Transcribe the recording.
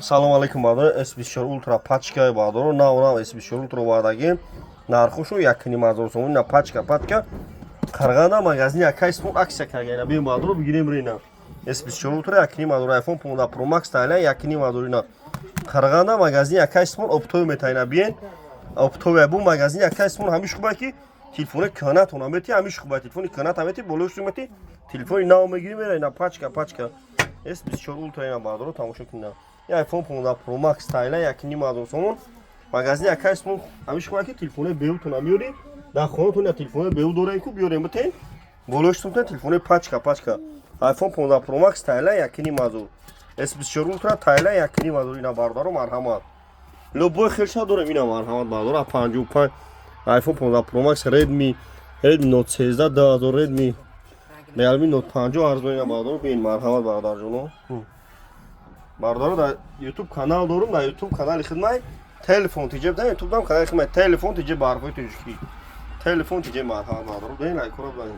Салом алейкум бардор S24 Ultra пачка бардор нав S24 Ultra вадаги нархушу 1,5 сомон на пачка қарғанда магазин якай смон аксия кагена би бардор бигирем рина S24 Ultra 1,5 iPhone 15 Pro Max тайла 1,5 рина қарғанда магазин якай смон оптови метайна биен оптови бу магазин якай смон ҳамиш хуба ки телефони канат она мети ҳамиш хуба телефони канат амети болош мети телефони нав мегирем рина пачка S24 Ultra ина бардор тамошо кина iPhone 15 Pro Max тайла 1,5 сомон магазин якай смон ҳамиш хуба ки телефони беутона миёри дар хонатон я телефони беу дорем ку биёрем битен болош сумтен телефони пачка iPhone 15 Pro Max тайла 1,5 S24 Ultra тайла 1,5 ина бардор марҳамат лобой хелша дорем ина марҳамат бардор 55 iPhone 15 Pro Max Redmi Note 13 10000 Redmi Realme Note 50 арзон ина бардор бин марҳамат бардор ҷоно бардор дар YouTube канал дорум дар YouTube канали хидмат телефон тиҷеб дар YouTube дам канали хидмат телефон тиҷеб барфои тиҷки телефон тиҷеб марҳамат бардор ден лайк кора бдан